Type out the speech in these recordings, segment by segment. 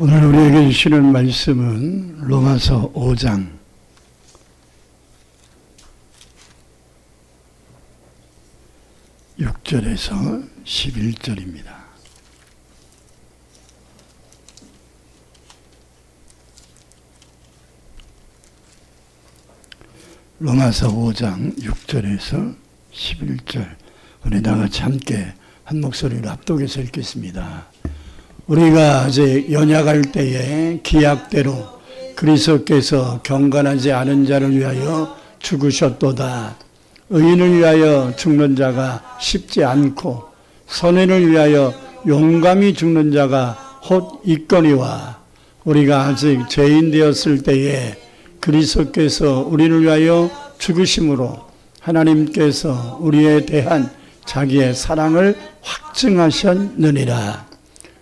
오늘 우리에게 주시는 말씀은 로마서 5장 6절에서 11절입니다. 로마서 5장 6절에서 11절 우리 다 같이 함께 한 목소리로 합독해서 읽겠습니다. 우리가 아직 연약할 때에 기약대로 그리스도께서 경건하지 않은 자를 위하여 죽으셨도다. 의인을 위하여 죽는 자가 쉽지 않고 선인을 위하여 용감히 죽는 자가 곧 있거니와 우리가 아직 죄인 되었을 때에 그리스도께서 우리를 위하여 죽으심으로 하나님께서 우리에 대한 자기의 사랑을 확증하셨느니라.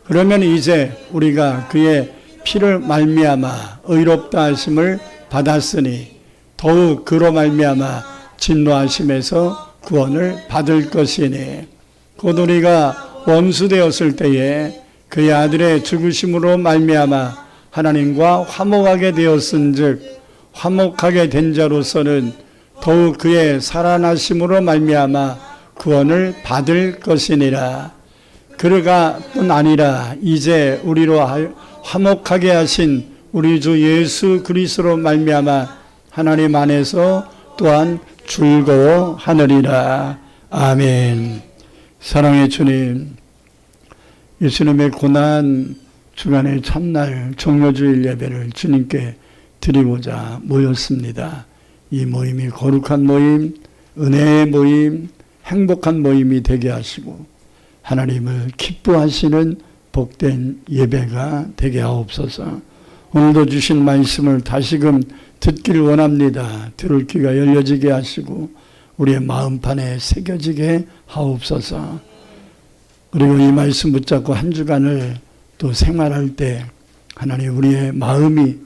그러면 이제 우리가 그의 피를 말미암아 의롭다 하심을 받았으니 더욱 그로 말미암아 진노하심에서 구원을 받을 것이니 곧 우리가 원수 되었을 때에 그의 아들의 죽으심으로 말미암아 하나님과 화목하게 되었은즉 화목하게 된 자로서는 더욱 그의 살아나심으로 말미암아 구원을 받을 것이니라. 그러가 뿐 아니라 이제 우리로 화목하게 하신 우리 주 예수 그리스도로 말미암아 하나님 안에서 또한 즐거워하느니라. 아멘. 사랑의 주님, 예수님의 고난 주간의 첫날 종료주일 예배를 주님께 드리고자 모였습니다. 이 모임이 거룩한 모임, 은혜의 모임, 행복한 모임이 되게 하시고 하나님을 기뻐하시는 복된 예배가 되게 하옵소서. 오늘도 주신 말씀을 다시금 듣기를 원합니다. 들을 귀가 열려지게 하시고 우리의 마음판에 새겨지게 하옵소서. 그리고 이 말씀 붙잡고 한 주간을 또 생활할 때 하나님 우리의 마음이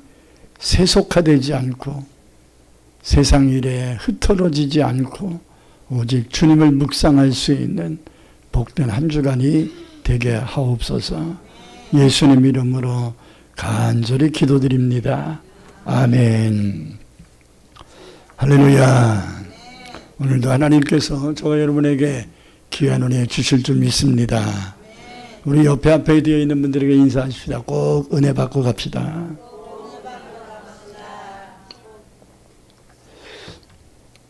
세속화되지 않고 세상 일에 흩어지지 않고 오직 주님을 묵상할 수 있는 복된 한 주간이 되게 하옵소서. 예수님 이름으로 간절히 기도드립니다. 아멘. 할렐루야. 오늘도 하나님께서 저와 여러분에게 귀한 은혜 주실 줄 믿습니다. 우리 옆에 앞에 되어 있는 분들에게 인사하십시다. 꼭 은혜 받고 갑시다.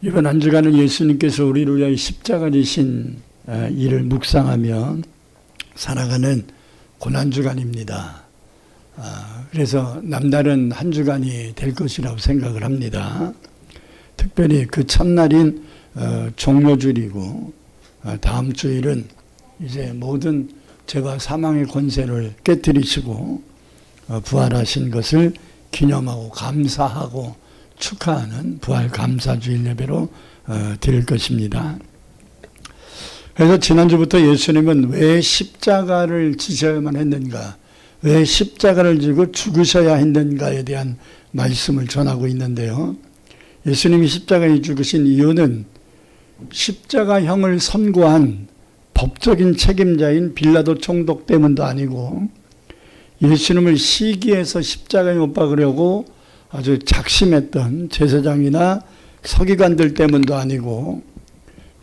이번 한 주간은 예수님께서 우리를 위하여 십자가 지신 일을 묵상하며 살아가는 고난주간입니다. 그래서 남다른 한 주간이 될 것이라고 생각을 합니다. 특별히 그 첫날인 종료주일이고 다음 주일은 이제 모든 죄와 사망의 권세를 깨뜨리시고 부활하신 것을 기념하고 감사하고 축하하는 부활 감사주일 예배로 드릴 것입니다. 그래서 지난주부터 예수님은 왜 십자가를 지셔야만 했는가, 왜 십자가를 지고 죽으셔야 했는가에 대한 말씀을 전하고 있는데요. 예수님이 십자가에 죽으신 이유는 십자가형을 선고한 법적인 책임자인 빌라도 총독 때문도 아니고 예수님을 시기해서 십자가에 못 박으려고 아주 작심했던 제사장이나 서기관들 때문도 아니고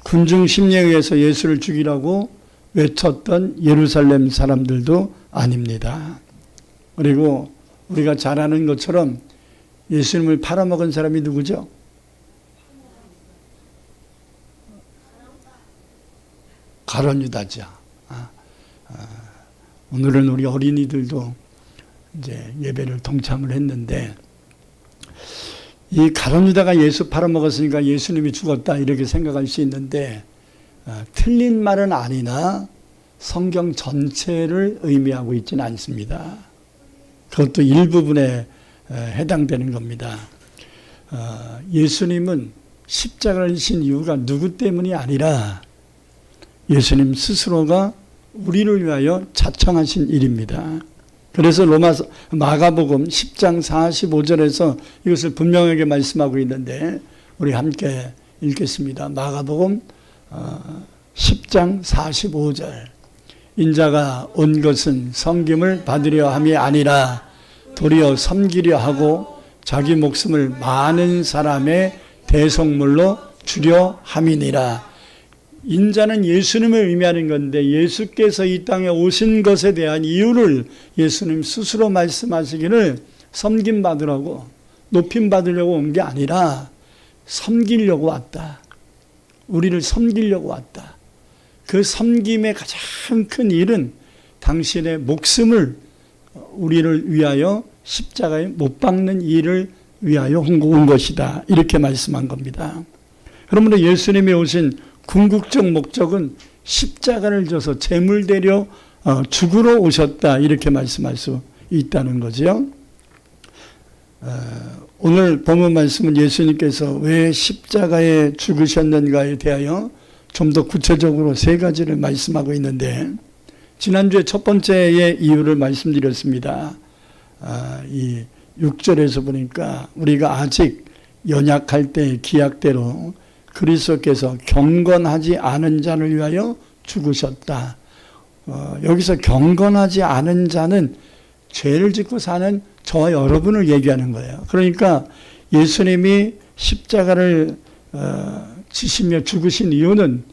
군중 심리에 의해서 예수를 죽이라고 외쳤던 예루살렘 사람들도 아닙니다. 그리고 우리가 잘 아는 것처럼 예수님을 팔아먹은 사람이 누구죠? 가룟 유다죠. 오늘은 우리 어린이들도 이제 예배를 동참을 했는데 이 가룟 유다가 예수 팔아먹었으니까 예수님이 죽었다 이렇게 생각할 수 있는데 틀린 말은 아니나 성경 전체를 의미하고 있지는 않습니다. 그것도 일부분에 해당되는 겁니다. 예수님은 십자가를 지신 이유가 누구 때문이 아니라 예수님 스스로가 우리를 위하여 자청하신 일입니다. 그래서 마가복음 10장 45절에서 이것을 분명하게 말씀하고 있는데 우리 함께 읽겠습니다. 마가복음 10장 45절 인자가 온 것은 섬김을 받으려 함이 아니라 도리어 섬기려 하고 자기 목숨을 많은 사람의 대속물로 주려 함이니라. 인자는 예수님을 의미하는 건데 예수께서 이 땅에 오신 것에 대한 이유를 예수님 스스로 말씀하시기를 섬김 받으라고, 높임 받으려고 온 게 아니라 섬기려고 왔다. 우리를 섬기려고 왔다. 그 섬김의 가장 큰 일은 당신의 목숨을 우리를 위하여 십자가에 못 박는 일을 위하여 온 것이다. 이렇게 말씀한 겁니다. 그러므로 예수님이 오신 궁극적 목적은 십자가를 져서 제물되려 죽으러 오셨다. 이렇게 말씀할 수 있다는 거죠. 오늘 본문 말씀은 예수님께서 왜 십자가에 죽으셨는가에 대하여 좀 더 구체적으로 세 가지를 말씀하고 있는데, 지난주에 첫 번째의 이유를 말씀드렸습니다. 이 6절에서 보니까 우리가 아직 연약할 때 기약대로 그리스도께서 경건하지 않은 자를 위하여 죽으셨다. 여기서 경건하지 않은 자는 죄를 짓고 사는 저와 여러분을 얘기하는 거예요. 그러니까 예수님이 십자가를 지시며 죽으신 이유는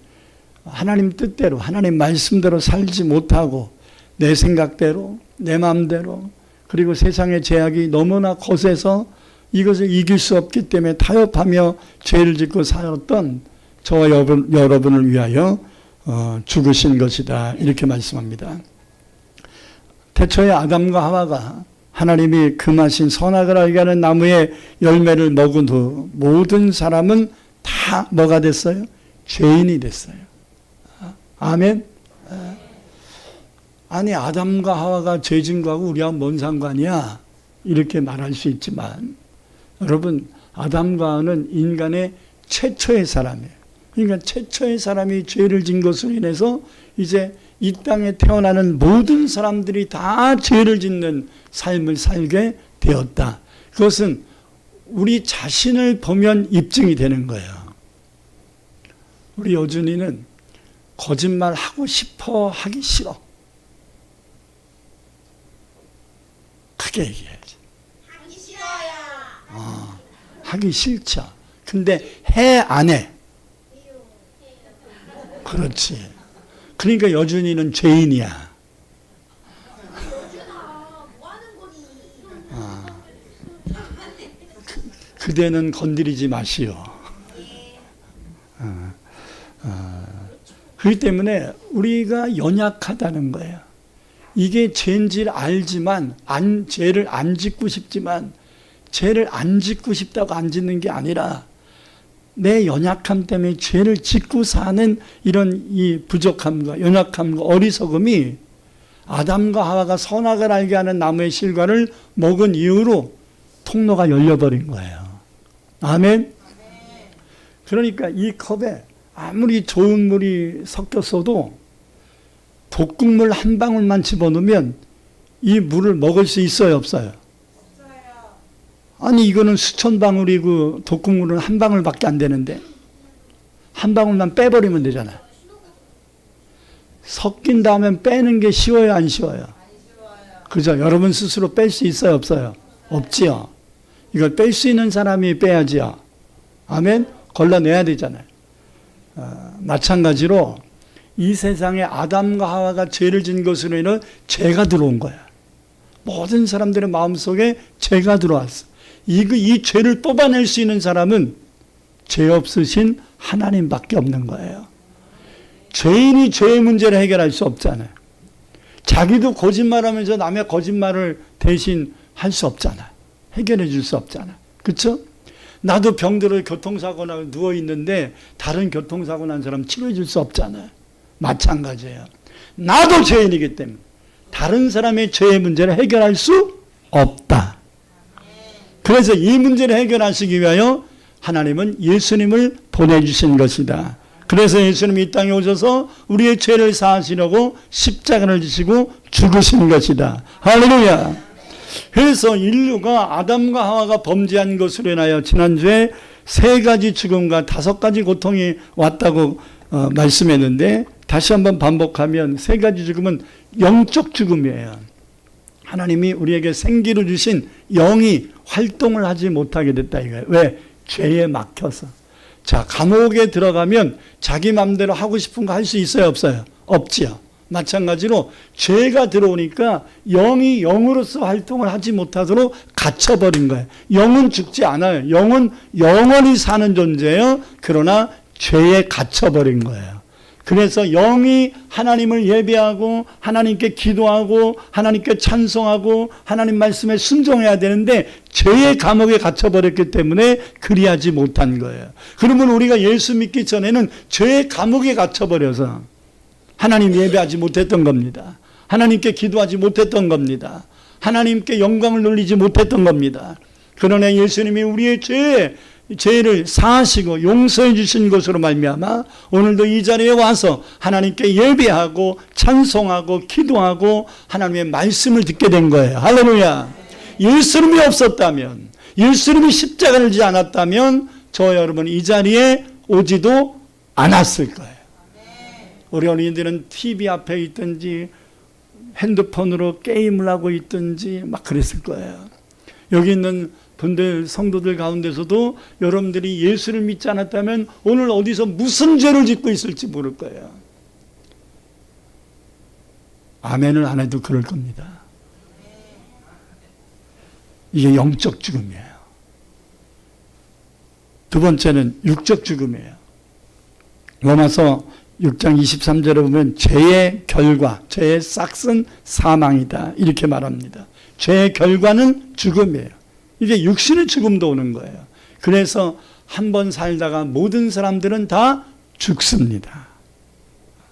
하나님 뜻대로, 하나님 말씀대로 살지 못하고 내 생각대로, 내 마음대로, 그리고 세상의 제약이 너무나 거세서 이것을 이길 수 없기 때문에 타협하며 죄를 짓고 살았던 저와 여러분을 위하여 죽으신 것이다. 이렇게 말씀합니다. 태초에 아담과 하와가 하나님이 금하신 선악을 알게 하는 나무의 열매를 먹은 후 모든 사람은 다 뭐가 됐어요? 죄인이 됐어요. 아멘. 아니 아담과 하와가 죄진 거하고 우리하고 뭔 상관이야? 이렇게 말할 수 있지만 여러분, 아담과 하와는 인간의 최초의 사람이에요. 그러니까 최초의 사람이 죄를 진 것으로 인해서 이제 이 땅에 태어나는 모든 사람들이 다 죄를 짓는 삶을 살게 되었다. 그것은 우리 자신을 보면 입증이 되는 거예요. 우리 여준이는 거짓말 하고 싶어 하기 싫어. 크게 얘기해야지. 하기 싫어요. 하기 싫죠. 근데 해 안 해? 그렇지. 그러니까 여준이는 죄인이야. 여준아, 뭐 하는 거니? 그대는 건드리지 마시오. 그렇기 때문에 우리가 연약하다는 거예요. 이게 죄인지를 알지만 죄를 안 짓고 싶지만 죄를 안 짓고 싶다고 안 짓는 게 아니라 내 연약함 때문에 죄를 짓고 사는 이런 이 부족함과 연약함과 어리석음이 아담과 하와가 선악을 알게 하는 나무의 실과를 먹은 이후로 통로가 열려버린 거예요. 아멘? 그러니까 이 컵에 아무리 좋은 물이 섞였어도 독극물 한 방울만 집어넣으면 이 물을 먹을 수 있어요, 없어요? 아니 이거는 수천 방울이고 독극물은 한 방울밖에 안 되는데 한 방울만 빼버리면 되잖아요. 섞인 다음에 빼는 게 쉬워요, 안 쉬워요? 그죠? 여러분 스스로 뺄 수 있어요, 없어요? 없지요. 이걸 뺄 수 있는 사람이 빼야지요. 아멘? 걸러내야 되잖아요. 마찬가지로 이 세상에 아담과 하와가 죄를 진 것으로 인해 죄가 들어온 거야. 모든 사람들의 마음속에 죄가 들어왔어. 이 죄를 뽑아낼 수 있는 사람은 죄 없으신 하나님밖에 없는 거예요. 죄인이 죄의 문제를 해결할 수 없잖아요. 자기도 거짓말하면서 남의 거짓말을 대신 할 수 없잖아요. 해결해 줄 수 없잖아요. 그렇죠? 나도 병들어 교통사고 나고 누워있는데 다른 교통사고 난 사람 치료해 줄 수 없잖아요. 마찬가지예요. 나도 죄인이기 때문에 다른 사람의 죄의 문제를 해결할 수 없다. 그래서 이 문제를 해결하시기 위하여 하나님은 예수님을 보내주신 것이다. 그래서 예수님이 이 땅에 오셔서 우리의 죄를 사하시려고 십자가를 지시고 죽으신 것이다. 할렐루야. 그래서 인류가 아담과 하와가 범죄한 것으로 인하여 지난주에 3가지 죽음과 5가지 고통이 왔다고 말씀했는데 다시 한번 반복하면 세 가지 죽음은 영적 죽음이에요. 하나님이 우리에게 생기를 주신 영이 활동을 하지 못하게 됐다 이거예요. 왜? 죄에 막혀서. 자, 감옥에 들어가면 자기 마음대로 하고 싶은 거 할 수 있어요, 없어요? 없지요. 마찬가지로 죄가 들어오니까 영이 영으로서 활동을 하지 못하도록 갇혀버린 거예요. 영은 죽지 않아요. 영은 영원히 사는 존재예요. 그러나 죄에 갇혀버린 거예요. 그래서 영이 하나님을 예배하고 하나님께 기도하고 하나님께 찬송하고 하나님 말씀에 순종해야 되는데 죄의 감옥에 갇혀버렸기 때문에 그리하지 못한 거예요. 그러면 우리가 예수 믿기 전에는 죄의 감옥에 갇혀버려서 하나님 예배하지 못했던 겁니다. 하나님께 기도하지 못했던 겁니다. 하나님께 영광을 돌리지 못했던 겁니다. 그러나 예수님이 우리의 죄를 사하시고 용서해 주신 것으로 말미암아 오늘도 이 자리에 와서 하나님께 예배하고 찬송하고 기도하고 하나님의 말씀을 듣게 된 거예요. 할렐루야. 예수님이 없었다면, 예수님이 십자가를 지지 않았다면 저 여러분 이 자리에 오지도 않았을 거예요. 우리 어린이들은 TV 앞에 있든지 핸드폰으로 게임을 하고 있든지 막 그랬을 거예요. 여기 있는 분들, 성도들 가운데서도 여러분들이 예수를 믿지 않았다면 오늘 어디서 무슨 죄를 짓고 있을지 모를 거예요. 아멘을 안 해도 그럴 겁니다. 이게 영적 죽음이에요. 두 번째는 육적 죽음이에요. 로마서 6장 23절에 보면 죄의 결과, 죄의 싹은 사망이다 이렇게 말합니다. 죄의 결과는 죽음이에요. 이게 육신의 죽음도 오는 거예요. 그래서 한 번 살다가 모든 사람들은 다 죽습니다.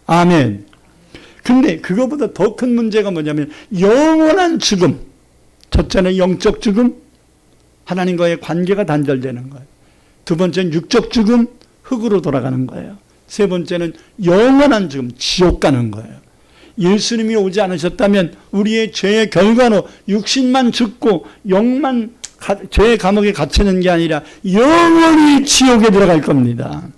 아멘. 근데 그거보다 더 큰 문제가 뭐냐면 영원한 죽음. 첫째는 영적 죽음, 하나님과의 관계가 단절되는 거예요. 두 번째는 육적 죽음, 흙으로 돌아가는 거예요. 세 번째는 영원한 죽음, 지옥 가는 거예요. 예수님이 오지 않으셨다면 우리의 죄의 결과로 육신만 죽고 영만 죄의 감옥에 갇히는 게 아니라 영원히 지옥에 들어갈 겁니다.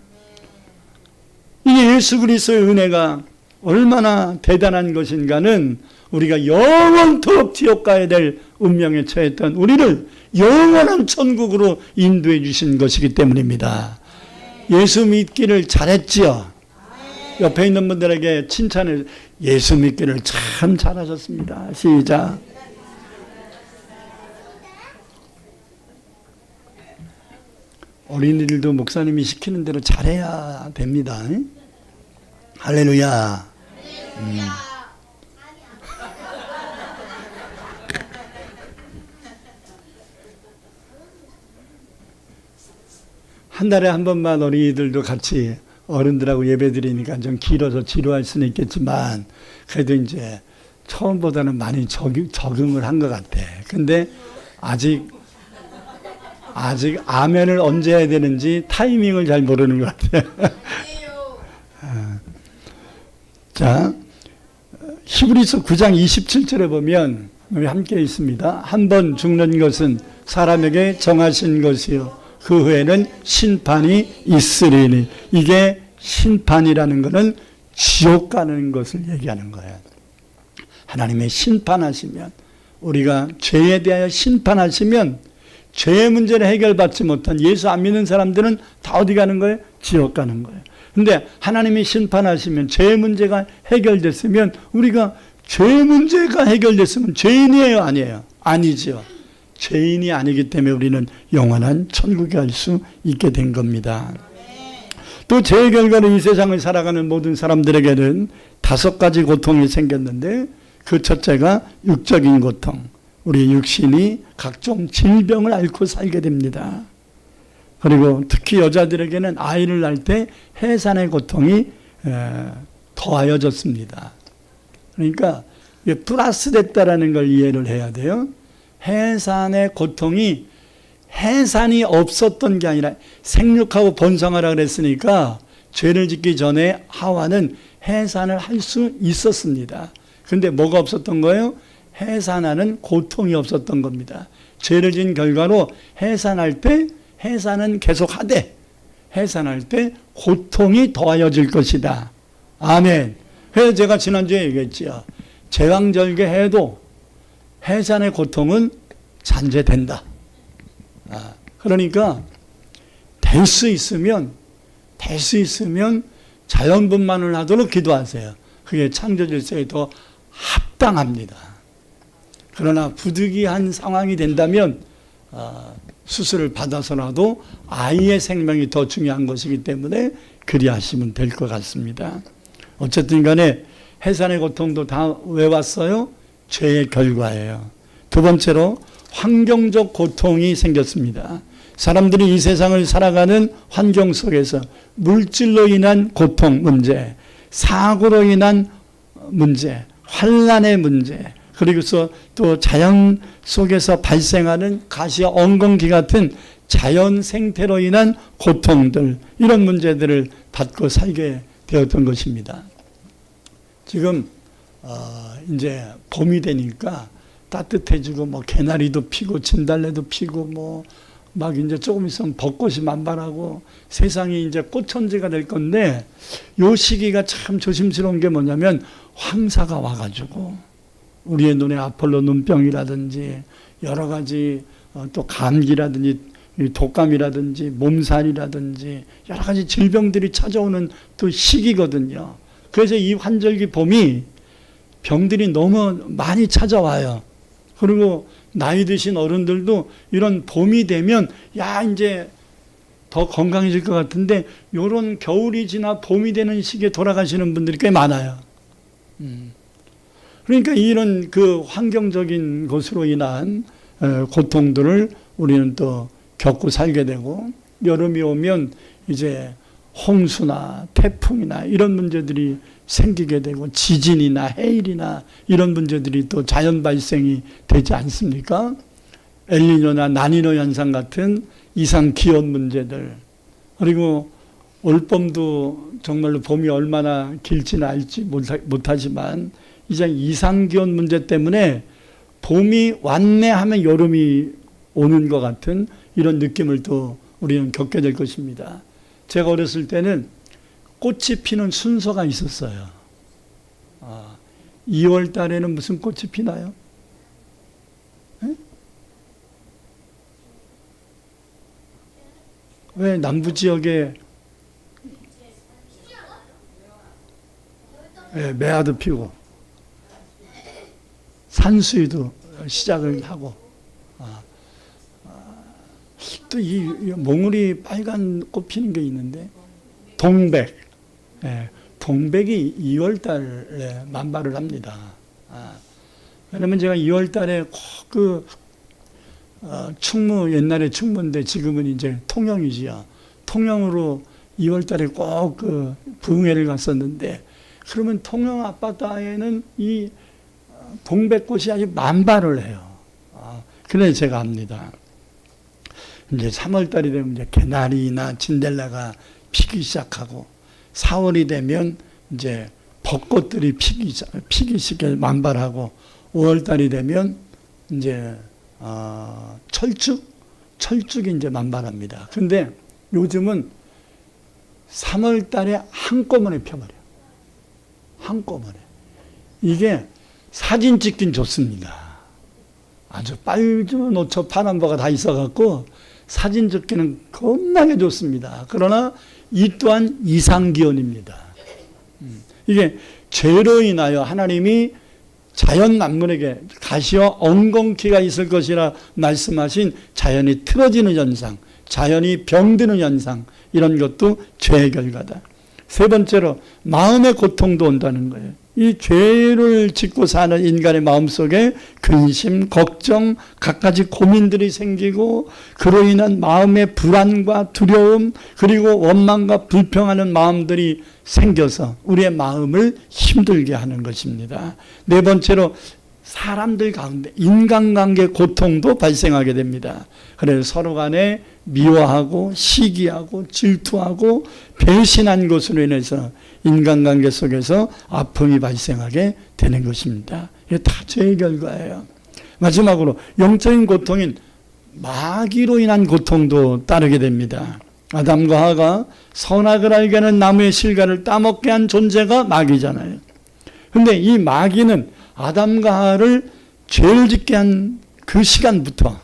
이게 예수 그리스도의 은혜가 얼마나 대단한 것인가는 우리가 영원토록 지옥 가야 될 운명에 처했던 우리를 영원한 천국으로 인도해 주신 것이기 때문입니다. 예수 믿기를 잘했지요. 옆에 있는 분들에게 칭찬을, 예수 믿기를 참 잘하셨습니다. 시작. 어린이들도 목사님이 시키는 대로 잘해야 됩니다. 할렐루야. 한 달에 한 번만 어린이들도 같이 어른들하고 예배 드리니까 좀 길어서 지루할 수는 있겠지만 그래도 이제 처음보다는 많이 적응을 한 것 같아. 근데 아직 아멘을 언제 해야 되는지 타이밍을 잘 모르는 것 같아. 자, 히브리서 9장 27절에 보면 우리 함께 있습니다. 한 번 죽는 것은 사람에게 정하신 것이요 그 후에는 심판이 있으리니. 이게 심판이라는 것은 지옥 가는 것을 얘기하는 거예요. 하나님의 심판하시면, 우리가 죄에 대하여 심판하시면 죄의 문제를 해결받지 못한 예수 안 믿는 사람들은 다 어디 가는 거예요? 지옥 가는 거예요. 근데 하나님이 심판하시면, 죄의 문제가 해결됐으면, 우리가 죄의 문제가 해결됐으면 죄인이에요, 아니에요? 아니죠. 죄인이 아니기 때문에 우리는 영원한 천국에 갈 수 있게 된 겁니다. 또 죄의 결과로 이 세상을 살아가는 모든 사람들에게는 5가지 고통이 생겼는데, 그 첫째가 육적인 고통. 우리 육신이 각종 질병을 앓고 살게 됩니다. 그리고 특히 여자들에게는 아이를 낳을 때 해산의 고통이 더하여졌습니다. 그러니까 플러스 됐다라는 걸 이해를 해야 돼요. 해산의 고통이 해산이 없었던 게 아니라 생육하고 번성하라 그랬으니까 죄를 짓기 전에 하와는 해산을 할 수 있었습니다. 근데 뭐가 없었던 거예요? 해산하는 고통이 없었던 겁니다. 죄를 지은 결과로 해산할 때 해산은 계속 하되 해산할 때 고통이 더하여질 것이다. 아멘. 그래서 제가 지난주에 얘기했지요. 제왕절개 해도 해산의 고통은 잔재된다. 그러니까 될 수 있으면 자연분만을 하도록 기도하세요. 그게 창조질서에 더 합당합니다. 그러나 부득이한 상황이 된다면 수술을 받아서라도 아이의 생명이 더 중요한 것이기 때문에 그리하시면 될 것 같습니다. 어쨌든 간에 해산의 고통도 다 왜 왔어요? 죄의 결과예요. 두 번째로 환경적 고통이 생겼습니다. 사람들이 이 세상을 살아가는 환경 속에서 물질로 인한 고통 문제, 사고로 인한 문제, 환난의 문제, 그리고서 또 자연 속에서 발생하는 가시와 엉겅퀴 같은 자연 생태로 인한 고통들, 이런 문제들을 받고 살게 되었던 것입니다. 지금 이제 봄이 되니까 따뜻해지고 뭐 개나리도 피고 진달래도 피고 뭐 막 이제 조금 있으면 벚꽃이 만발하고 세상이 이제 꽃천지가 될 건데, 요 시기가 참 조심스러운 게 뭐냐면 황사가 와가지고 우리의 눈에 아폴로 눈병이라든지 여러 가지 또 감기라든지 독감이라든지 몸살이라든지 여러 가지 질병들이 찾아오는 또 시기거든요. 그래서 이 환절기 봄이 병들이 너무 많이 찾아와요. 그리고 나이 드신 어른들도 이런 봄이 되면 야 이제 더 건강해질 것 같은데, 이런 겨울이 지나 봄이 되는 시기에 돌아가시는 분들이 꽤 많아요. 그러니까 이런 그 환경적인 것으로 인한 고통들을 우리는 또 겪고 살게 되고, 여름이 오면 이제 홍수나 태풍이나 이런 문제들이 생기게 되고, 지진이나 해일이나 이런 문제들이 또 자연 발생이 되지 않습니까? 엘니뇨나 나니노 현상 같은 이상 기온 문제들, 그리고 올봄도 정말로 봄이 얼마나 길지는 알지 못하지만 이제 이상 기온 문제 때문에 봄이 왔네 하면 여름이 오는 것 같은 이런 느낌을 또 우리는 겪게 될 것입니다. 제가 어렸을 때는 꽃이 피는 순서가 있었어요. 2월 달에는 무슨 꽃이 피나요? 에? 왜 남부 지역에 매화도 피고 산수유도 시작을 하고, 또 이 몽울이 빨간 꽃 피는 게 있는데 동백, 동백이 2월 달에 만발을 합니다. 왜냐면 제가 2월 달에 꼭 충무, 옛날에 충무인데 지금은 이제 통영이지요. 통영으로 2월 달에 꼭 그 부흥회를 갔었는데, 그러면 통영 앞바다에는 이 동백꽃이 아주 만발을 해요. 그래서 제가 압니다. 이제 3월 달이 되면 이제 개나리나 진달래가 피기 시작하고, 4월이 되면 이제 벚꽃들이 피기 시작해 만발하고, 5월 달이 되면 이제 철쭉이 이제 만발합니다. 근데 요즘은 3월 달에 한꺼번에 펴버려요. 한꺼번에. 이게 사진 찍긴 좋습니다. 아주 빨주, 노초, 파남보가 다 있어갖고 사진 찍기는 겁나게 좋습니다. 그러나 이 또한 이상기온입니다. 이게 죄로 인하여 하나님이 자연 만물에게 가시와 엉겅퀴가 있을 것이라 말씀하신 자연이 틀어지는 현상, 자연이 병드는 현상, 이런 것도 죄의 결과다. 세 번째로 마음의 고통도 온다는 거예요. 이 죄를 짓고 사는 인간의 마음속에 근심, 걱정, 갖가지 고민들이 생기고, 그로 인한 마음의 불안과 두려움, 그리고 원망과 불평하는 마음들이 생겨서 우리의 마음을 힘들게 하는 것입니다. 네 번째로 사람들 가운데 인간관계 고통도 발생하게 됩니다. 그래서 서로 간에 미워하고 시기하고 질투하고 배신한 것으로 인해서 인간관계 속에서 아픔이 발생하게 되는 것입니다. 이게 다 죄의 결과예요. 마지막으로 영적인 고통인 마귀로 인한 고통도 따르게 됩니다. 아담과 하가 선악을 알게 하는 나무의 실과를 따먹게 한 존재가 마귀잖아요. 근데 이 마귀는 아담과 하를 죄를 짓게 한 그 시간부터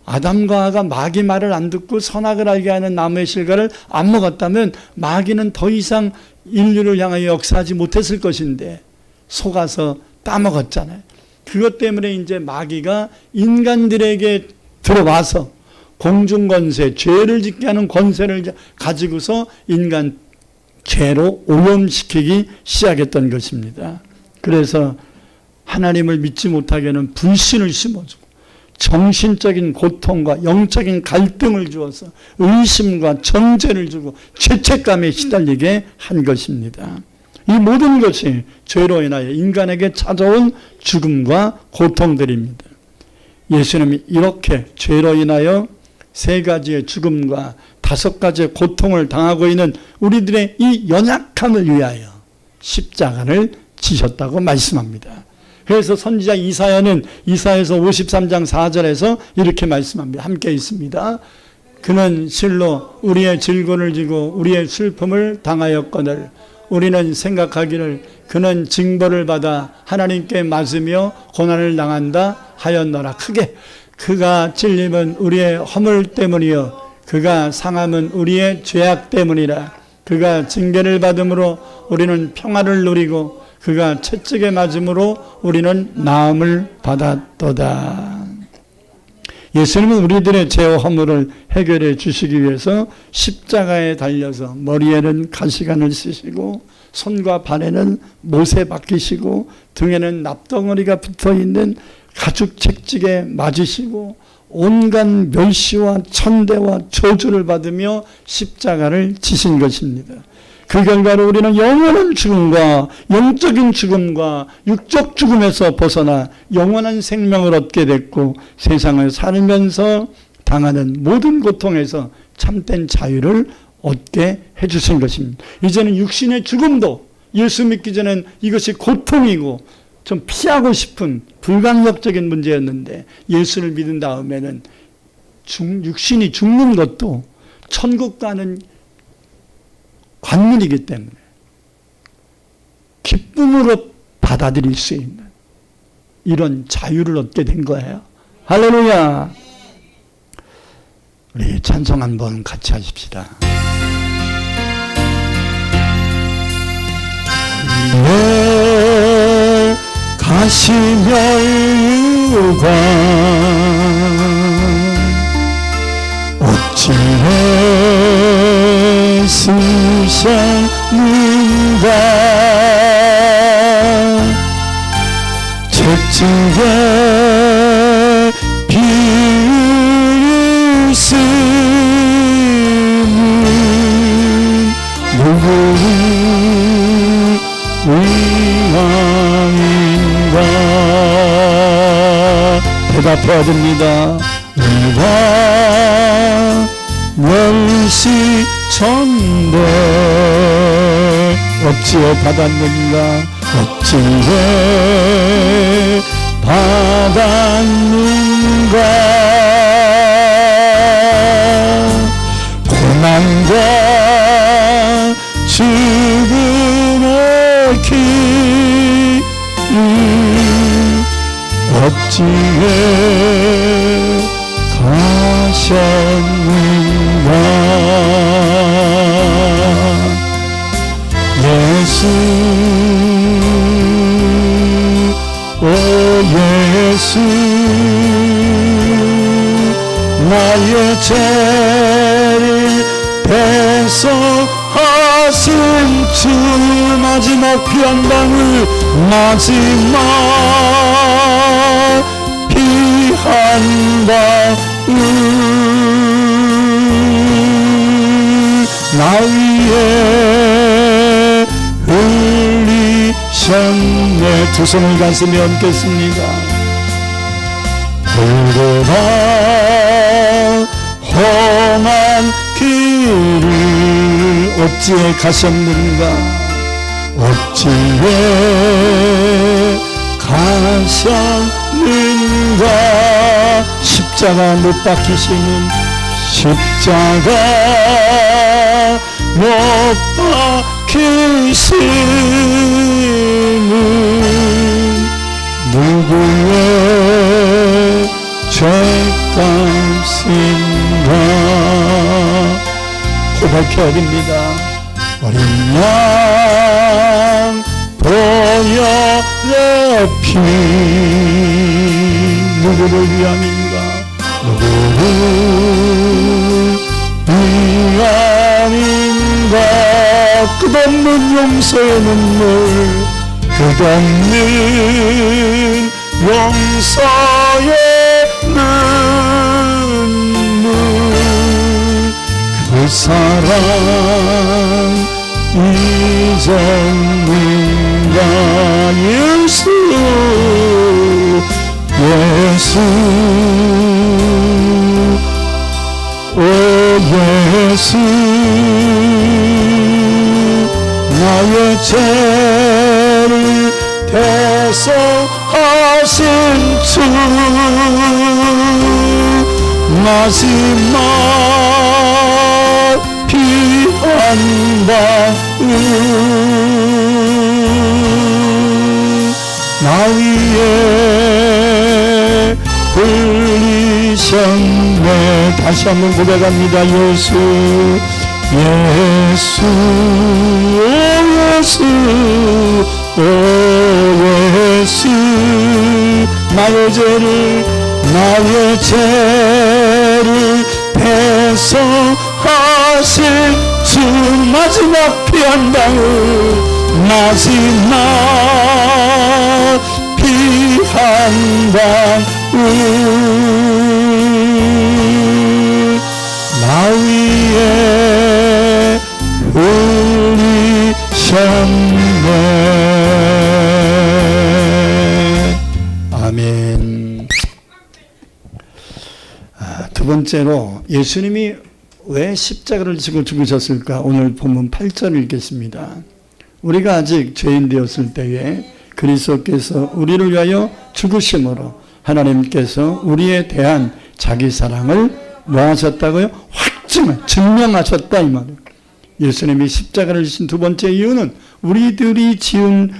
아담과 하가 마귀 말을 안 듣고 선악을 알게 하는 나무의 실과를 안 먹었다면 마귀는 더 이상 인류를 향하여 역사하지 못했을 것인데 속아서 따먹었잖아요. 그것 때문에 이제 마귀가 인간들에게 들어와서 공중권세, 죄를 짓게 하는 권세를 가지고서 인간 죄로 오염시키기 시작했던 것입니다. 그래서 하나님을 믿지 못하게 하는 불신을 심어주고 정신적인 고통과 영적인 갈등을 주어서 의심과 정죄를 주고 죄책감에 시달리게 한 것입니다. 이 모든 것이 죄로 인하여 인간에게 찾아온 죽음과 고통들입니다. 예수님이 이렇게 죄로 인하여 3가지의 죽음과 5가지의 고통을 당하고 있는 우리들의 이 연약함을 위하여 십자가를 지셨다고 말씀합니다. 그래서 선지자 이사야는 이사야서 53장 4절에서 이렇게 말씀합니다. 함께 있습니다. 그는 실로 우리의 질고를 지고 우리의 슬픔을 당하였거늘 우리는 생각하기를 그는 징벌을 받아 하나님께 맞으며 고난을 당한다 하였노라. 크게 그가 찔림은 우리의 허물 때문이요 그가 상함은 우리의 죄악 때문이라. 그가 징계를 받음으로 우리는 평화를 누리고 그가 채찍에 맞음으로 우리는 나음을 받았도다. 예수님은 우리들의 죄와 허물을 해결해 주시기 위해서 십자가에 달려서 머리에는 가시관을 쓰시고 손과 발에는 못에 박히시고 등에는 납덩어리가 붙어있는 가죽 채찍에 맞으시고 온갖 멸시와 천대와 저주를 받으며 십자가를 지신 것입니다. 그 결과로 우리는 영원한 죽음과 영적인 죽음과 육적 죽음에서 벗어나 영원한 생명을 얻게 됐고 세상을 살면서 당하는 모든 고통에서 참된 자유를 얻게 해주신 것입니다. 이제는 육신의 죽음도 예수 믿기 전엔 이것이 고통이고 좀 피하고 싶은 불강력적인 문제였는데 예수를 믿은 다음에는 육신이 죽는 것도 천국 가는 관문이기 때문에 기쁨으로 받아들일 수 있는 이런 자유를 얻게 된 거예요. 할렐루야. 우리 찬송 한번 같이 하십시다. 내 가시멸유관 어찌해 쓰셨는가 채찍에 피를 쓰는 누구를 위함인가 대답해야 됩니다. 이와 멸시천대 어찌해 받았는가 어찌해 받았는가 고난과 죽음의 길 어찌해 가셨는가 예수 오 예수 나의 죄를 배속하신 주 마지막 피 한 방울 마지막 피 한 방울 나 위에 흘리셨네. 두 손을 가슴에 얹겠습니다. 그러나 험한 길을 어찌해 가셨는가 어찌해 가셨는가 십자가 못 박히시는 십자가 못 박히시는 누구의 죄값인가 고백해야 됩니다. 어린 양 보혈의 피 누구를 위함인가 누구를 위함인가 끝없는 용서의 눈물 끝없는 용서의 눈물 그 사랑 잊었는가 예수 예수 오 예수 나의 죄를 대속하신 주 마지막 피한 방울 나 위에 흘리셨네 다시 한번 고백합니다. 예수 예수 오 예수 오 예수 나의 죄를 대속하실 주 마지막 피 한 방울 마지막 피 한 방울 나 위에 흘리셨네 아멘. 두 번째로 예수님이 왜 십자가를 지고 죽으셨을까? 오늘 본문 8절 읽겠습니다. 우리가 아직 죄인 되었을 때에 그리스도께서 우리를 위하여 죽으심으로 하나님께서 우리에 대한 자기 사랑을 뭐 하셨다고요? 증명하셨다 이 말이에요. 예수님이 십자가를 지신 두 번째 이유는 우리들이 지은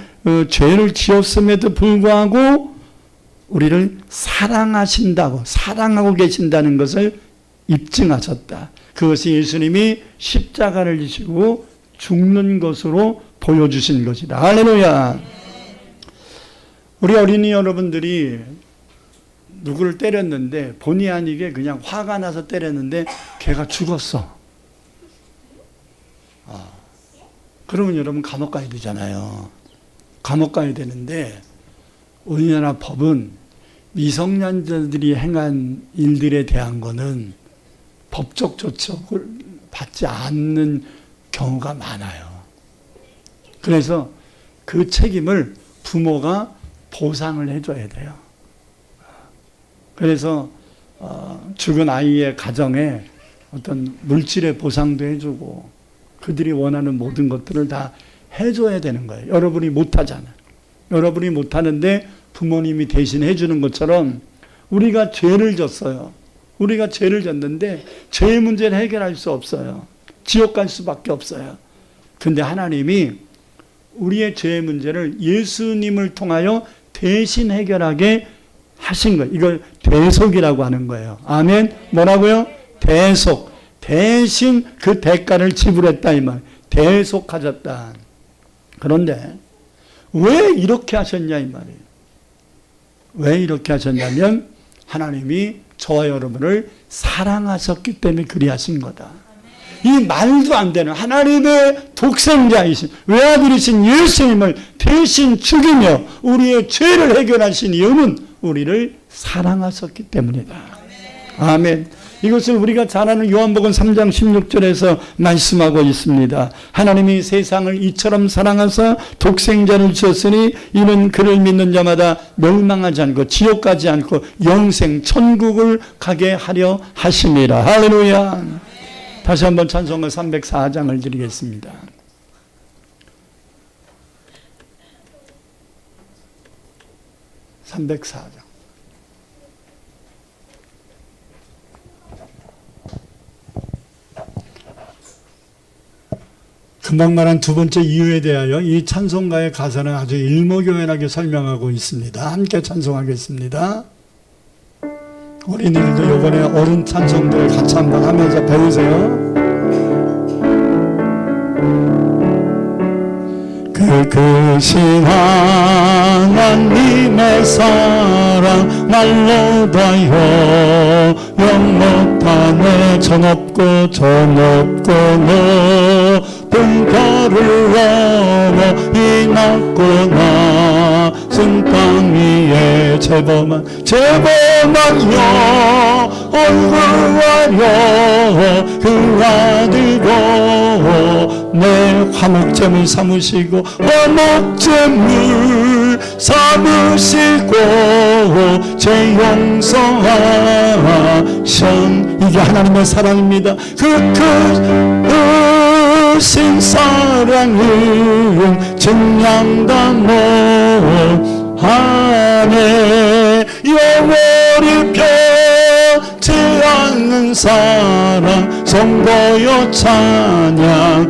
죄를 지었음에도 불구하고 우리를 사랑하신다고 사랑하고 계신다는 것을 입증하셨다. 그것이 예수님이 십자가를 지시고 죽는 것으로 보여주신 것이다. 할렐루야. 우리 어린이 여러분들이 누구를 때렸는데 본의 아니게 그냥 화가 나서 때렸는데 걔가 죽었어. 그러면 여러분 감옥 가야 되잖아요. 감옥 가야 되는데 우리나라 법은 미성년자들이 행한 일들에 대한 거는 법적 조처를 받지 않는 경우가 많아요. 그래서 그 책임을 부모가 보상을 해줘야 돼요. 그래서 죽은 아이의 가정에 어떤 물질의 보상도 해주고 그들이 원하는 모든 것들을 다 해줘야 되는 거예요. 여러분이 못하잖아요. 여러분이 못하는데 부모님이 대신 해주는 것처럼 우리가 죄를 졌어요. 우리가 죄를 졌는데 죄의 문제를 해결할 수 없어요. 지옥 갈 수밖에 없어요. 근데 하나님이 우리의 죄의 문제를 예수님을 통하여 대신 해결하게 하신 거예요. 이걸 대속이라고 하는 거예요. 아멘. 뭐라고요? 대속. 대신 그 대가를 지불했다 이 말. 대속하셨다. 그런데 왜 이렇게 하셨냐 이 말이에요. 왜 이렇게 하셨냐면 하나님이 저와 여러분을 사랑하셨기 때문에 그리하신 거다. 이 말도 안 되는 하나님의 독생자이신 외아들이신 예수님을 대신 죽이며 우리의 죄를 해결하신 이유는 우리를 사랑하셨기 때문이다. 아멘. 이것을 우리가 잘 아는 요한복음 3장 16절에서 말씀하고 있습니다. 하나님이 세상을 이처럼 사랑하사 독생자를 주셨으니 이는 그를 믿는 자마다 멸망하지 않고 지옥 가지 않고 영생 천국을 가게 하려 하심이라. 할렐루야. 다시 한번 찬송가 304장을 드리겠습니다. (304장) 금방 말한 두 번째 이유에 대하여 이 찬송가의 가사는 아주 일목요연하게 설명하고 있습니다. 함께 찬송하겠습니다. 어린이들도 이번에 어른 찬송들을 같이 한번 하면서 배우세요. 그 크신 하나님의 사랑 말로 다여 영 못하네 저 높고 높은 별을 넘어 이 낮고 낮은 땅 위에 제범하여 얼굴하여 그 아들고 내 화목제물 삼으시고 화목제물 삼으시고 제 용서하신 이게 하나님의 사랑입니다. 그 크신 사랑은 증량다 못하네 영원히 변치 않는 사랑 성도여 찬양하세.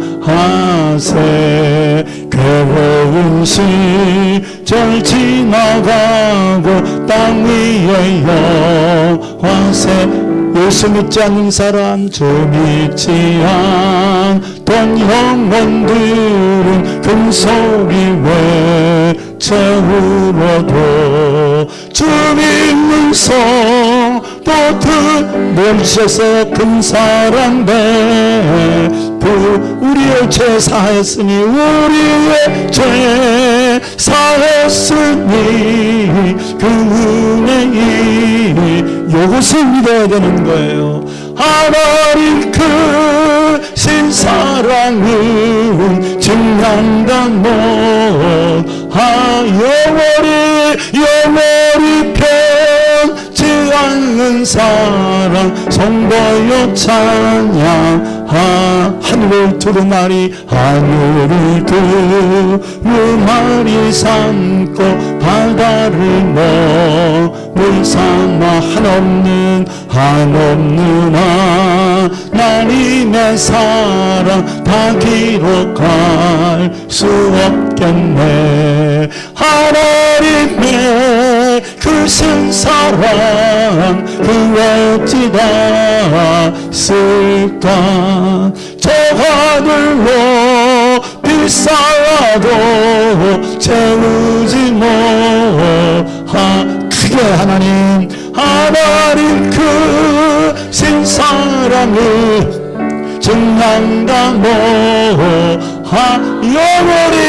괴로운 시절 지나가고 땅 위에 영화세 예수 믿지 않는 사람 주 믿지 않던 영혼들은 큰소리 외쳐울어도 주 믿는 성도들 멈춰서 큰 사랑 베푸 우리의 죄 사했으니 우리의 죄 사했으니 그 은혜이 이것을 믿어야 되는 거예요. 하나님 크신 사랑은 증량다 못하 영원히 변치 않는 사랑 성도여 찬양 하늘을 두루마리 하늘을 두루마리 삼고 바다를 몸을 삼아 한없는 하나님의 사랑 다 기록할 수 없겠네. 하나님의 크신 사랑 그 어찌다 쓸까. 저 하늘로 비싸도 채우지 못하. 크게 하나님 크신 사랑을 증량다 못하 영원히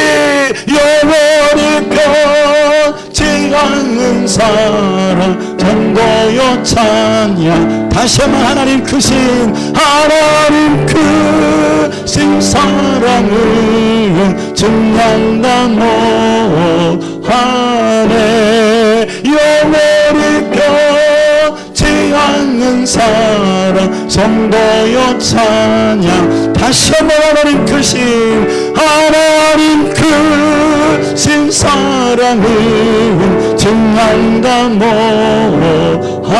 변치 않는 사랑 전도여 찬양. 다시 한번 하나님 크신 사랑을 증량다 못하네. 영원히 변치 않는 사랑 성도여 찬양. 다시 한번 하나님 크신 사랑을 증량다 못하네.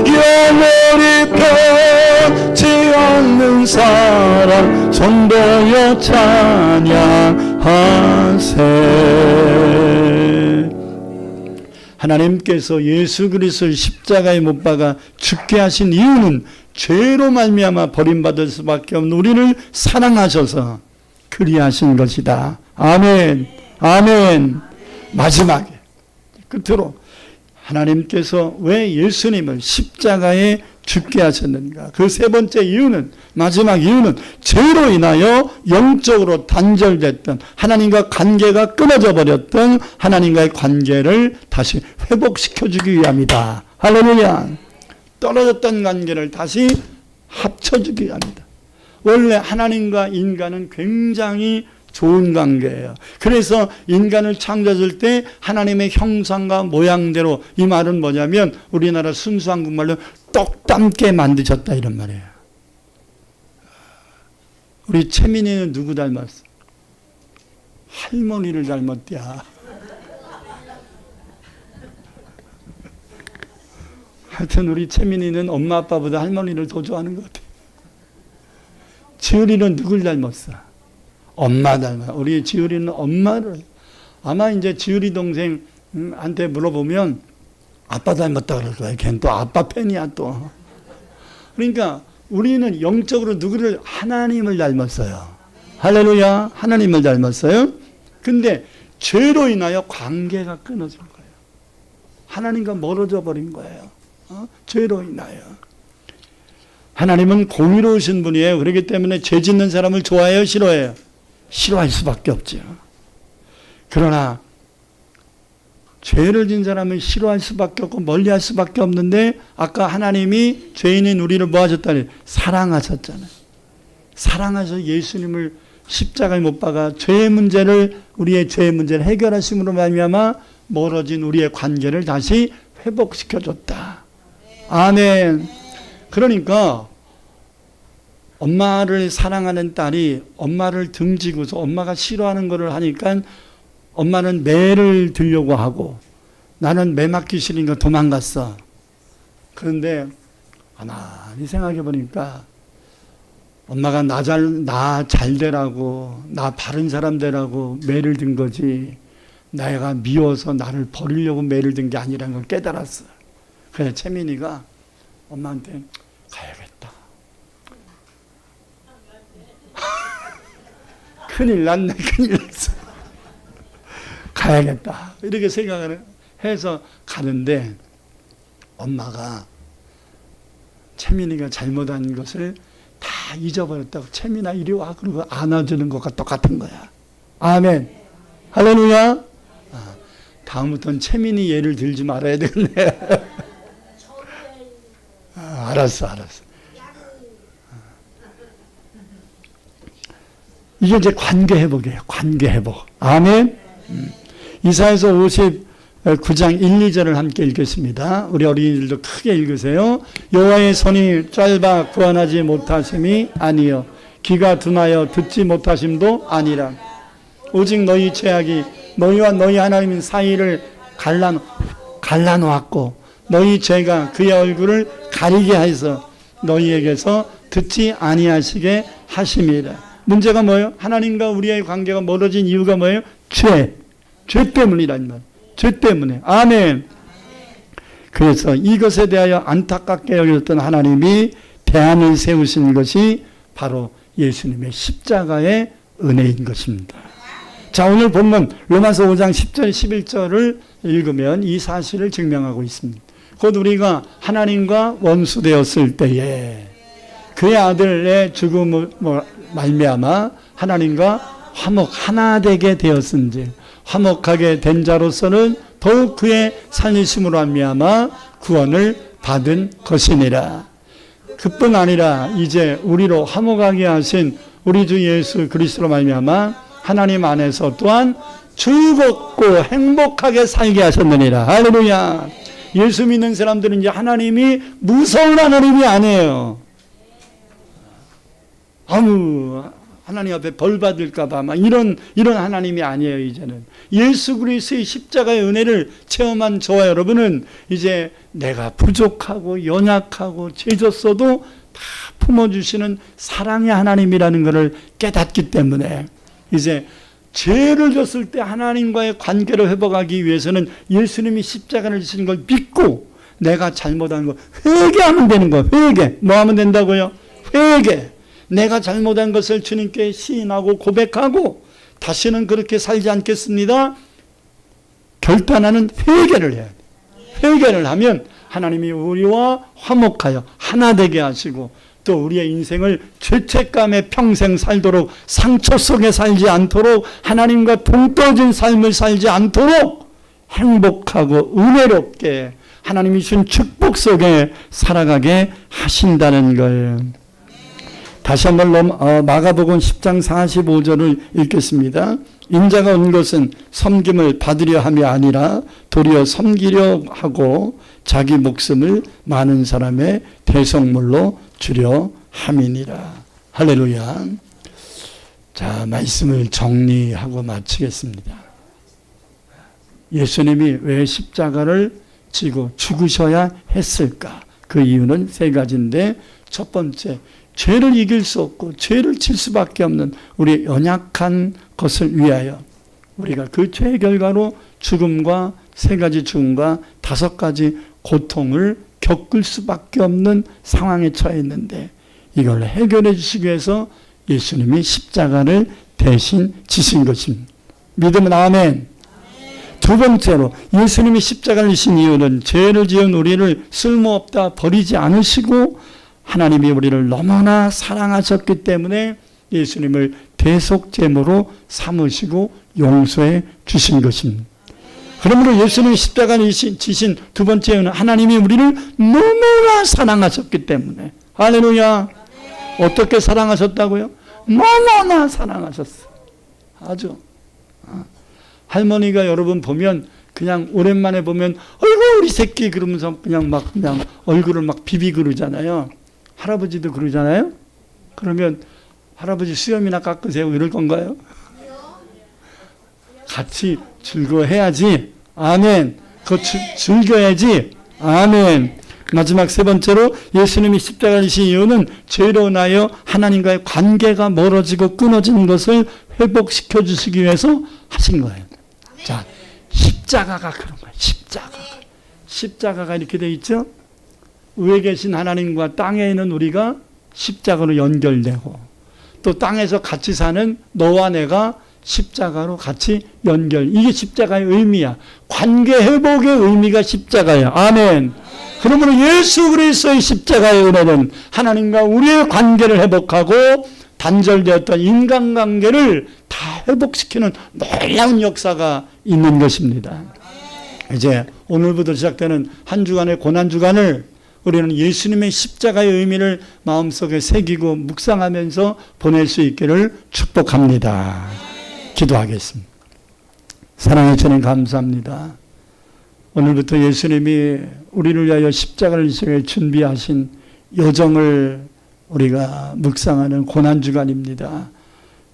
영원히 변치 않는 사랑 성도여 찬양하세. 하나님께서 예수 그리스도를 십자가에 못 박아 죽게 하신 이유는 죄로 말미암아 버림받을 수밖에 없는 우리를 사랑하셔서 그리하신 것이다. 아멘. 아멘. 마지막에 끝으로 하나님께서 왜 예수님을 십자가에 죽게 하셨는가? 그 세 번째 이유는, 마지막 이유는 죄로 인하여 영적으로 단절됐던 하나님과 관계가 끊어져 버렸던 하나님과의 관계를 다시 회복시켜주기 위함이다. 할렐루야. 떨어졌던 관계를 다시 합쳐주기 위함이다. 원래 하나님과 인간은 굉장히 좋은 관계예요. 그래서 인간을 창조했을 때 하나님의 형상과 모양대로, 이 말은 뭐냐면 우리나라 순수 한국말로 똑 닮게 만드셨다 이런 말이에요. 우리 채민이는 누구 닮았어? 할머니를 닮았대야. 하여튼 우리 채민이는 엄마 아빠보다 할머니를 더 좋아하는 것 같아요. 지율이는 누굴 닮았어? 엄마 닮아. 우리 지율이는 엄마를. 아마 이제 지율이 동생한테 물어보면 아빠 닮았다 그럴 거야. 걔는 또 아빠 팬이야 또. 그러니까 우리는 영적으로 누구를? 하나님을 닮았어요. 할렐루야. 하나님을 닮았어요. 근데 죄로 인하여 관계가 끊어진 거예요. 하나님과 멀어져 버린 거예요. 죄로 인하여. 하나님은 공의로우신 분이에요. 그렇기 때문에 죄 짓는 사람을 좋아해요? 싫어해요? 싫어할 수밖에 없죠. 그러나 죄를 진 사람을 싫어할 수밖에 없고 멀리할 수밖에 없는데 아까 하나님이 죄인인 우리를 뭐 하셨다니? 사랑하셨잖아요. 사랑하셔서 예수님을 십자가에 못 박아 죄의 문제를, 우리의 죄의 문제를 해결하심으로 말미암아 멀어진 우리의 관계를 다시 회복시켜줬다. 아멘. 그러니까 엄마를 사랑하는 딸이 엄마를 등지고서 엄마가 싫어하는 것을 하니까 엄마는 매를 들려고 하고 나는 매 맞기 싫으니까 도망갔어. 그런데 가만히 생각해 보니까 엄마가 나 잘 되라고, 나 바른 사람 되라고 매를 든 거지, 내가 미워서 나를 버리려고 매를 든 게 아니라는 걸 깨달았어. 그래서 채민이가 엄마한테 가야겠다. 큰일 났네, 큰일 났어. 가야겠다. 이렇게 생각을 해서 가는데 엄마가 채민이가 잘못한 것을 다 잊어버렸다고. 채민아 이리 와. 그러고 안아주는 것과 똑같은 거야. 아멘. 할렐루야. 다음부터는 채민이 예를 들지 말아야 되겠네. 알았어. 이게 이제 관계 회복이에요. 관계 회복. 아멘. 이사야서 59장 1, 2절을 함께 읽겠습니다. 우리 어린이들도 크게 읽으세요. 여호와의 손이 짧아 구원하지 못하심이 아니요 귀가 둔하여 듣지 못하심도 아니라 오직 너희 죄악이 너희와 너희 하나님 사이를 갈라놓았고 너희 죄가 그의 얼굴을 가리게 해서 너희에게서 듣지 아니하시게 하심이라. 문제가 뭐예요? 하나님과 우리의 관계가 멀어진 이유가 뭐예요? 죄 때문이란 말. 죄 때문에. 아멘. 그래서 이것에 대하여 안타깝게 여겼던 하나님이 대안을 세우신 것이 바로 예수님의 십자가의 은혜인 것입니다. 자, 오늘 본문 로마서 5장 10절 11절을 읽으면 이 사실을 증명하고 있습니다. 곧 우리가 하나님과 원수되었을 때에 그의 아들의 죽음을 말미암아 하나님과 화목 하나 되게 되었은지 화목하게 된 자로서는 더욱 그의 살리심으로 말미암아 구원을 받은 것이니라. 그뿐 아니라 이제 우리로 화목하게 하신 우리 주 예수 그리스도로 말미암아 하나님 안에서 또한 즐겁고 행복하게 살게 하셨느니라. 할렐루야. 예수 믿는 사람들은 이제 하나님이 무서운 하나님이 아니에요. 하나님 앞에 벌 받을까 봐 이런 하나님이 아니에요. 이제는 예수 그리스도의 십자가의 은혜를 체험한 저와 여러분은 이제 내가 부족하고 연약하고 죄졌어도 다 품어주시는 사랑의 하나님이라는 것을 깨닫기 때문에 이제 죄를 졌을 때 하나님과의 관계를 회복하기 위해서는 예수님이 십자가를 지신 걸 믿고 내가 잘못한 거 회개하면 되는 거예요. 회개. 뭐 하면 된다고요? 회개. 내가 잘못한 것을 주님께 시인하고 고백하고 다시는 그렇게 살지 않겠습니다. 결단하는 회개를 해야 돼요. 회개를 하면 하나님이 우리와 화목하여 하나 되게 하시고 또 우리의 인생을 죄책감에 평생 살도록 상처 속에 살지 않도록 하나님과 동떨어진 삶을 살지 않도록 행복하고 은혜롭게 하나님이 주신 축복 속에 살아가게 하신다는 거예요. 다시 한번 마가복음 10장 45절을 읽겠습니다. 인자가 온 것은 섬김을 받으려 함이 아니라 도리어 섬기려 하고 자기 목숨을 많은 사람의 대속물로 주려 함이니라. 할렐루야. 자, 말씀을 정리하고 마치겠습니다. 예수님이 왜 십자가를 지고 죽으셔야 했을까? 그 이유는 세 가지인데 첫 번째, 죄를 이길 수 없고 죄를 질 수밖에 없는 우리 연약한 것을 위하여 우리가 그 죄의 결과로 죽음과 3가지 죽음과 5가지 고통을 겪을 수밖에 없는 상황에 처해 있는데 이걸 해결해 주시기 위해서 예수님이 십자가를 대신 지신 것입니다. 믿으면 아멘. 두 번째로 예수님이 십자가를 지신 이유는 죄를 지은 우리를 쓸모없다 버리지 않으시고 하나님이 우리를 너무나 사랑하셨기 때문에 예수님을 대속제물로 삼으시고 용서해 주신 것입니다. 그러므로 예수님이 십자가를 지신 두 번째 이유는 하나님이 우리를 너무나 사랑하셨기 때문에. 할렐루야. 어떻게 사랑하셨다고요? 너무나 사랑하셨어요. 아주. 할머니가 여러분 보면 그냥 오랜만에 보면 어이구 우리 새끼 그러면서 그냥 얼굴을 막 비비 그러잖아요. 할아버지도 그러잖아요. 그러면 할아버지 수염이나 깎으세요 이럴 건가요? 같이 즐거워해야지. 아멘. 그거 즐겨야지. 아멘. 마지막 세 번째로 예수님이 십자가를 지신 이유는 죄로 인하여 하나님과의 관계가 멀어지고 끊어지는 것을 회복시켜 주시기 위해서 하신 거예요. 자, 십자가가 그런 거예요. 십자가가 이렇게 돼 있죠. 위에 계신 하나님과 땅에 있는 우리가 십자가로 연결되고 또 땅에서 같이 사는 너와 내가 십자가로 같이 연결. 이게 십자가의 의미야. 관계 회복의 의미가 십자가야. 아멘. 그러므로 예수 그리스도의 십자가의 은혜는 하나님과 우리의 관계를 회복하고 단절되었던 인간관계를 다 회복시키는 놀라운 역사가 있는 것입니다. 이제 오늘부터 시작되는 한 주간의 고난주간을 우리는 예수님의 십자가의 의미를 마음속에 새기고 묵상하면서 보낼 수 있기를 축복합니다. 기도하겠습니다. 사랑해 주님 감사합니다. 오늘부터 예수님이 우리를 위하여 십자가를 지시고 준비하신 여정을 우리가 묵상하는 고난주간입니다.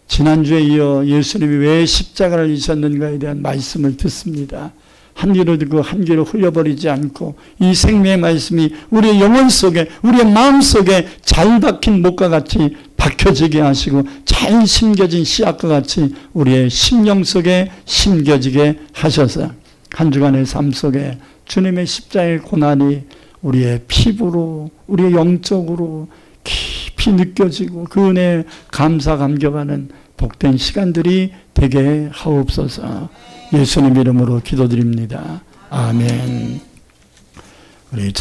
지난주에 이어 예수님이 왜 십자가를 지셨는가에 대한 말씀을 듣습니다. 한 귀로 듣고 한 귀로 흘려버리지 않고 이 생명의 말씀이 우리의 영혼 속에 우리의 마음 속에 잘 박힌 목과 같이 박혀지게 하시고 잘 심겨진 씨앗과 같이 우리의 심령 속에 심겨지게 하셔서 한 주간의 삶 속에 주님의 십자가의 고난이 우리의 피부로 우리의 영적으로 깊이 느껴지고 그 은혜에 감사 감격하는 복된 시간들이 되게 하옵소서. 예수님 이름으로 기도드립니다. 아멘. 우리